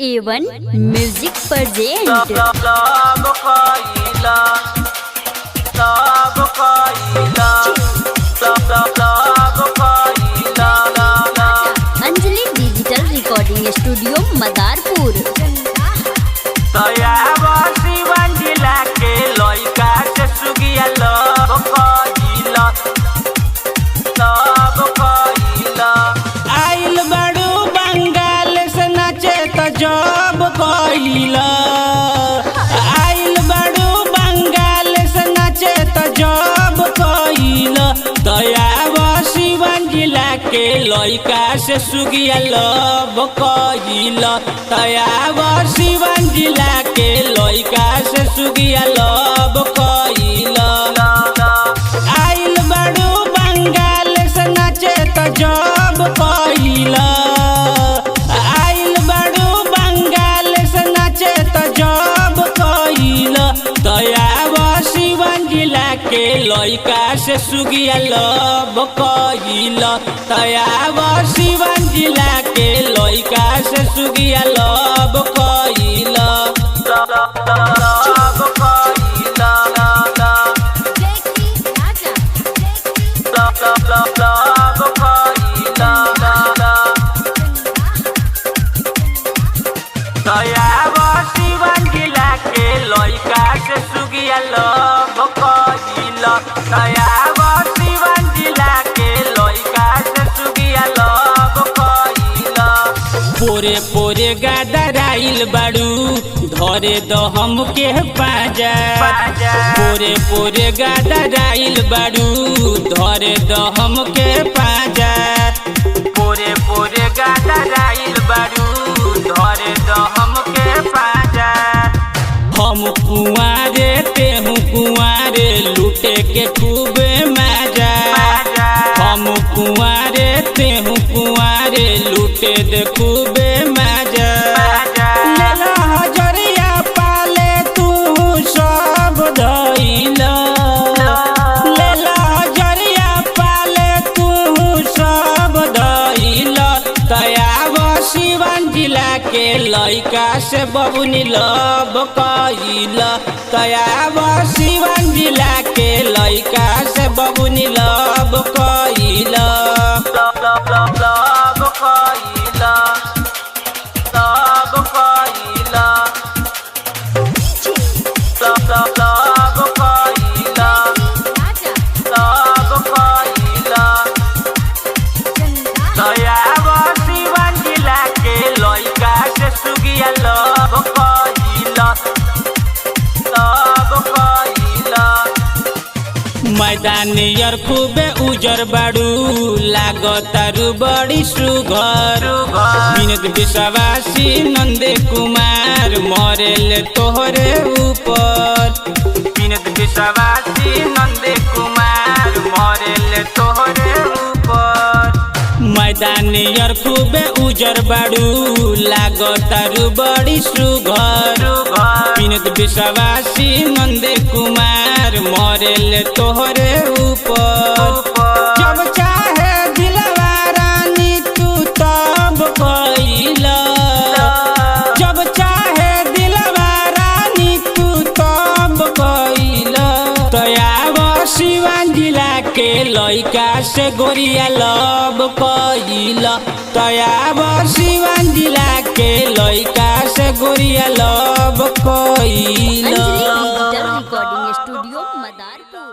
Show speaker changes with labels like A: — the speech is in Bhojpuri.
A: A1 music present Anjali digital recording studio Madarpur.
B: आइल बड़ू बंगाल से नाचे तो जब कइला, आइल बड़ू बंगाल से नाचे तो जब कइला, दयावा शिवन जिला के लइका से सुगिया लब कइला, दयावा शिवन जिला के लइका से सुगिया लब कइला। आइल बड़ू बंगाल से नाचे तो जब कइला, आइल बड़ू बंगाल से नाचे तो जब कइला, दयावा शिवन जिला के लइका से सुगिया लब कइला, दयावा शिवन जिला के लइका से सुगिया लब कइला। दयावा शिवन जिला के लइका से सुगिया लब कइला, दयावा शिवन जिला के लइका से सुगिया लब कइला। पोरे पोरे गादराइल बाड़ू धरे द हमके पाजा, पोरे पोरे गादराइल बाड़ू धरे द हमके पाजा, पोरे पोरे गादराइल बाड़ू धरे द हमके पाजा। हम कुंवारे तेहू कुंवारे लूटे के खूबे मजा, हम कुंवारे तेहू कुंवारे लूटे दे खूबे मजा। लेला हजरिया पाले तू सब धइला, लेला हजरिया पाले तू सब धइला, दयावा शिवन जिला के लइका से बबुनी लब कइला, दयावा शिवन जिला के लइका से बबुनी लब कइला। दयावा शिवन जिला के लइका से सुगिया लब कइला, लब कइला। मैदानियर खूबे उजर बाड़ू लागतारू बड़ी सुघर, विनोद विश्वासी नंदे कुमार मरेले तोहरे ऊपर, विनोद विश्वासी नंदे कुमार मरेले तोहरे ऊपर। मैदानियर खूबे उजर बाड़ू लागतारू बड़ी सुघर, विनोद विश्वासी नंदे कुमार मरेले तोहरे ऊपर। जब चाहे दिलवा रानी तू तब कइला, जब चाहे दिलवा रानी तू तब कइला, दयावा शिवन जिला के लइका से गोरिया लब कइला, दयावा शिवन जिला के लइका से गोरिया लब कइला।
A: Anjali digital recording studio Madarpur.